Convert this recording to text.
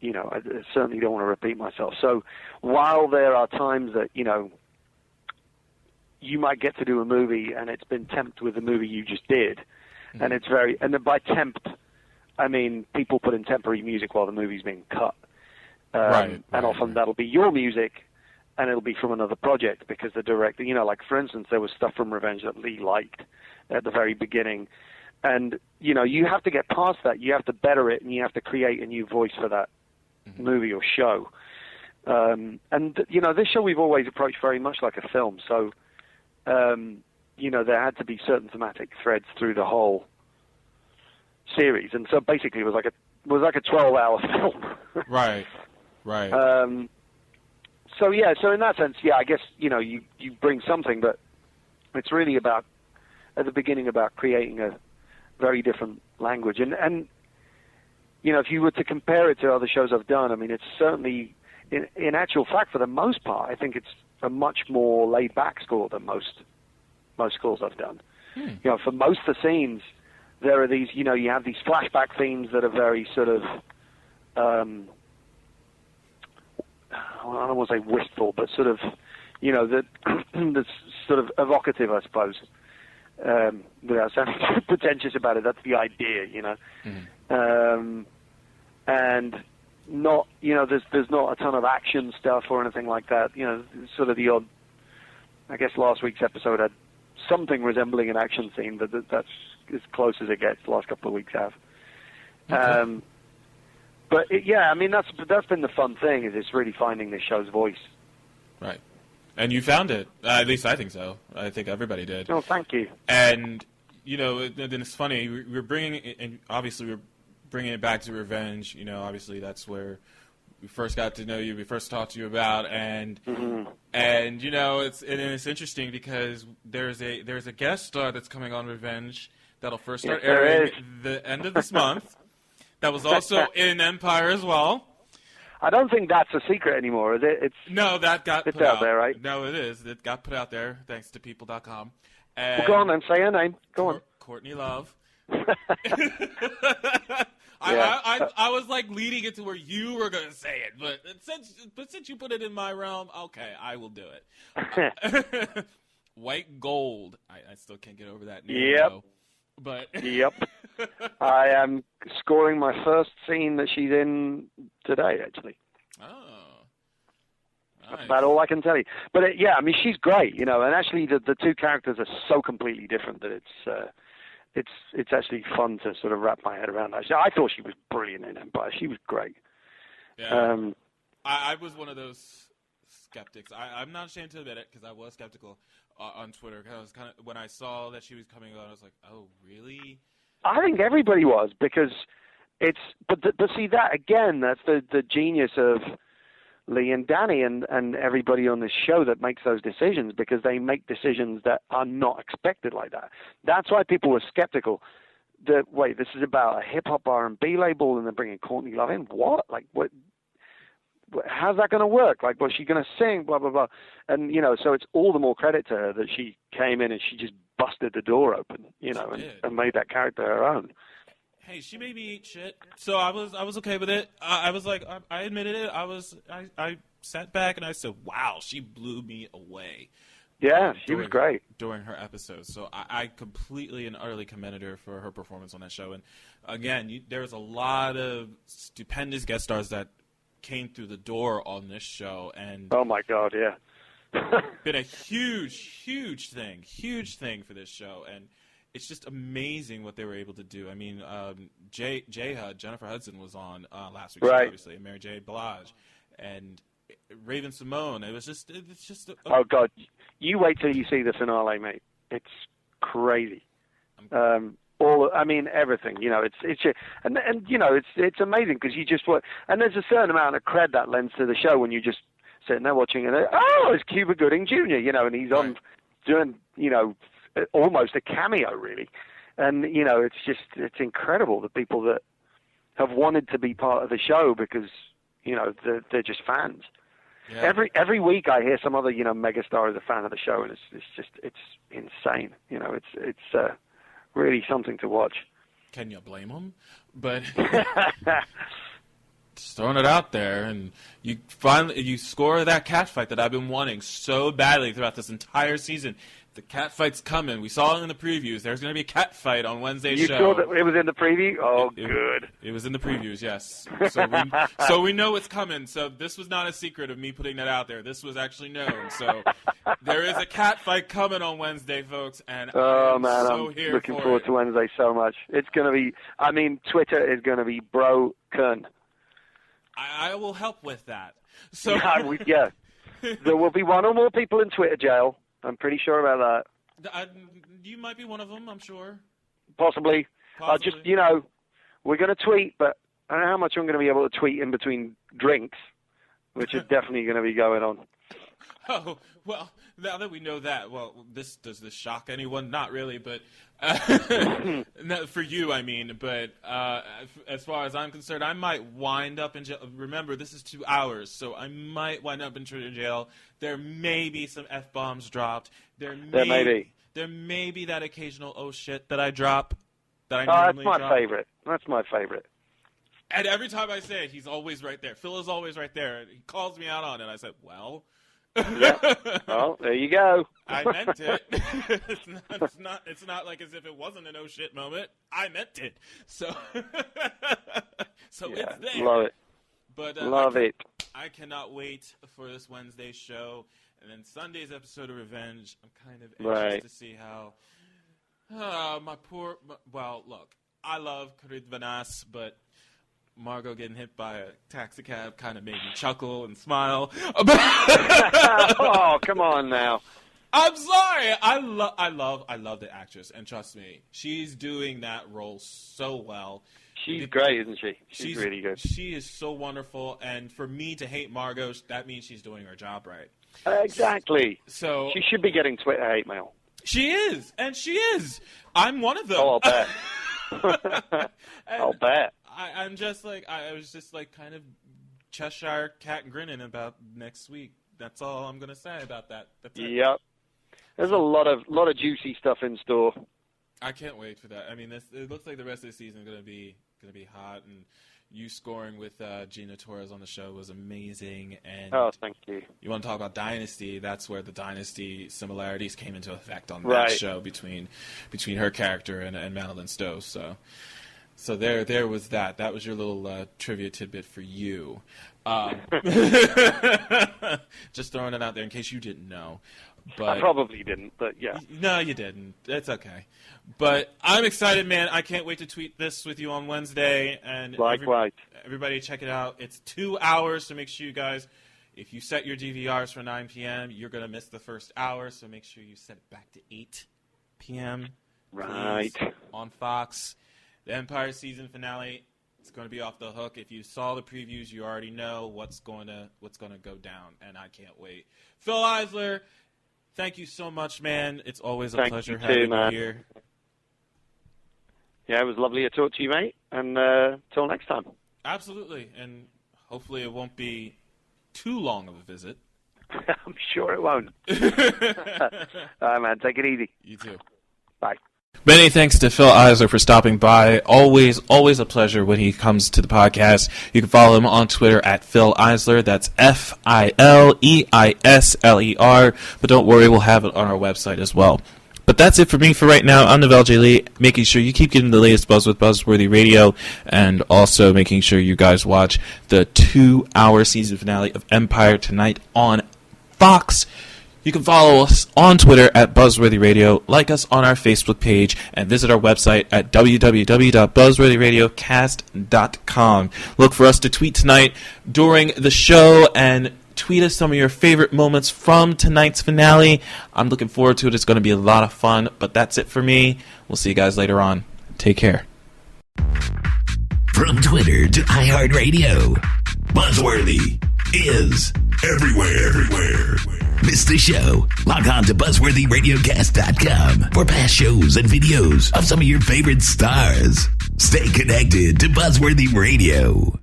I certainly don't want to repeat myself. So while there are times that, you might get to do a movie and it's been temped with the movie you just did, and it's and then by tempt, I mean people put in temporary music while the movie's being cut. And often that'll be your music, and it'll be from another project because the director, like for instance, there was stuff from Revenge that Lee liked at the very beginning. And, you have to get past that. You have to better it, and you have to create a new voice for that movie or show. This show we've always approached very much like a film. So, there had to be certain thematic threads through the whole series. And so basically it was like a 12-hour film. Right. So in that sense, I guess, you bring something, but it's really about, at the beginning, about creating a very different language. And if you were to compare it to other shows I've done, I mean, it's certainly, in actual fact, for the most part, I think it's a much more laid-back score than most scores I've done. For most of the scenes, there are these, you have these flashback themes that are very sort of, I don't want to say wistful, but sort of, that's sort of evocative, I suppose. Without sounding too pretentious about it, that's the idea, and not, there's not a ton of action stuff or anything like that. Sort of the odd, I guess last week's episode had something resembling an action scene, but that's as close as it gets. The last couple of weeks have. Okay. But I mean, that's been the fun thing, is it's really finding this show's voice. Right. And you found it. At least I think so. I think everybody did. Oh, thank you. And, then it's funny. We're bringing it, and obviously we're bringing it back to Revenge. Obviously that's where we first got to know you, we first talked to you about, and it's interesting because there's a guest star that's coming on Revenge that'll first start airing the end of this month. That was also in Empire as well. I don't think that's a secret anymore, is it? No, that got put out there, right? No, it is. It got put out there thanks to people.com. Well, go on then, say her name. Go on. Courtney Love. I was like leading it to where you were going to say it, but since you put it in my realm, okay, I will do it. White Gold. I still can't get over that name. Yep. Though. But yep. I am scoring my first scene that she's in today, actually. Oh. Nice. That's about all I can tell you. But I mean, she's great, and actually the two characters are so completely different that it's actually fun to sort of wrap my head around that. I thought she was brilliant in Empire. She was great. Yeah. I was one of those skeptics. I'm not ashamed to admit it because I was skeptical on Twitter. I was kind of, when I saw that she was coming on, I was like, oh, really? I think everybody was, because but see that again, that's the genius of Lee and Danny and everybody on this show that makes those decisions, because they make decisions that are not expected like that. That's why people were skeptical. That, wait, this is about a hip-hop R&B label and they're bringing Courtney Love in? What? Like, what? How's that going to work? Like, was she going to sing? Blah, blah, blah. And, so it's all the more credit to her that she came in and she just busted the door open, and made that character her own. Hey, she made me eat shit, so I was okay with it. I was like, I admitted it. I sat back and I said, wow, she blew me away. Yeah, she was great during her episodes. So I completely and utterly commended her for her performance on that show. And again, there was a lot of stupendous guest stars that came through the door on this show, and oh my God, yeah. Been a huge thing for this show, and it's just amazing what they were able to do. I mean, Jennifer Hudson was on last week, right. Obviously, and Mary J. Blige, and Raven Simone. It's just oh God, you wait till you see the finale, mate. It's crazy. Everything, it's amazing because you just watch, and there's a certain amount of cred that lends to the show when you just sitting there watching it. Oh, it's Cuba Gooding Jr., and he's on doing, almost a cameo, really. And, it's incredible, the people that have wanted to be part of the show because, they're just fans. Yeah. Every week I hear some other, megastar is a fan of the show, and it's insane. It's really something to watch. Can you blame them? But Just throwing it out there, and you score that cat fight that I've been wanting so badly throughout this entire season. The cat fight's coming. We saw it in the previews. There's going to be a cat fight on Wednesday's show. You saw that it was in the preview? Oh, good. It was in the previews, yes. So we know it's coming. So this was not a secret of me putting that out there. This was actually known. So there is a cat fight coming on Wednesday, folks, and I'm looking forward to Wednesday so much. It's going to be, Twitter is going to be broken. I will help with that. So yeah. There will be one or more people in Twitter jail. I'm pretty sure about that. You might be one of them, I'm sure. Possibly. We're going to tweet, but I don't know how much I'm going to be able to tweet in between drinks, which is definitely going to be going on. Oh, well, now that we know that, does this shock anyone? Not really, but for you, I mean. But as far as I'm concerned, I might wind up in jail. Remember, this is 2 hours, so I might wind up in jail. There may be some F-bombs dropped. There may be that occasional oh shit that I drop. That's my favorite. That's my favorite. And every time I say it, he's always right there. Phil is always right there. He calls me out on it. I said, well. Yep. Well, there you go. I meant it. It's not like as if it wasn't an oh shit moment. I meant it. So it's there. Love it. But love it. I cannot wait for this Wednesday show, and then Sunday's episode of Revenge. I'm kind of anxious to see how look, I love Karit Vanas, but Margot getting hit by a taxi cab kind of made me chuckle and smile. Oh, come on now. I'm sorry. I love the actress, and trust me, she's doing that role so well. She's great, isn't she? She's really good. She is so wonderful, and for me to hate Margot, that means she's doing her job right. Exactly. So she should be getting Twitter hate mail. She is, and she is. I'm one of them. Oh, I'll bet. I'll bet. I was just like kind of Cheshire cat grinning about next week. That's all I'm gonna say about that. That's it. Yep. There's a lot of juicy stuff in store. I can't wait for that. I mean, it looks like the rest of the season is gonna be hot, and you scoring with Gina Torres on the show was amazing. And thank you. You want to talk about Dynasty? That's where the Dynasty similarities came into effect on that show between her character and Madeline Stowe. So there was that. That was your little trivia tidbit for you. Just throwing it out there in case you didn't know. But I probably didn't, but yeah. No, you didn't. It's okay. But I'm excited, man. I can't wait to tweet this with you on Wednesday. And likewise. Everybody check it out. It's 2 hours, so make sure you guys, if you set your DVRs for 9 p.m., you're going to miss the first hour, so make sure you set it back to 8 p.m. Right. Please, on Fox. The Empire season finale, it's going to be off the hook. If you saw the previews, you already know what's going to go down, and I can't wait. Phil Eisler, thank you so much, man. It's always a pleasure having you here. Yeah, it was lovely to talk to you, mate, and till next time. Absolutely, and hopefully it won't be too long of a visit. I'm sure it won't. All right, man, take it easy. You too. Bye. Many thanks to Phil Eisler for stopping by. Always a pleasure when he comes to the podcast. You can follow him on Twitter at Fil Eisler. That's FILEISLER. But don't worry, we'll have it on our website as well. But that's it for me for right now. I'm Neville J. Lee, making sure you keep getting the latest buzz with Buzzworthy Radio, and also making sure you guys watch the 2-hour season finale of Empire tonight on Fox. You can follow us on Twitter at Buzzworthy Radio, like us on our Facebook page, and visit our website at www.buzzworthyradiocast.com. Look for us to tweet tonight during the show, and tweet us some of your favorite moments from tonight's finale. I'm looking forward to it. It's going to be a lot of fun, but that's it for me. We'll see you guys later on. Take care. From Twitter to iHeartRadio, Buzzworthy is everywhere. Miss the show? Log on to BuzzworthyRadiocast.com for past shows and videos of some of your favorite stars. Stay connected to Buzzworthy Radio.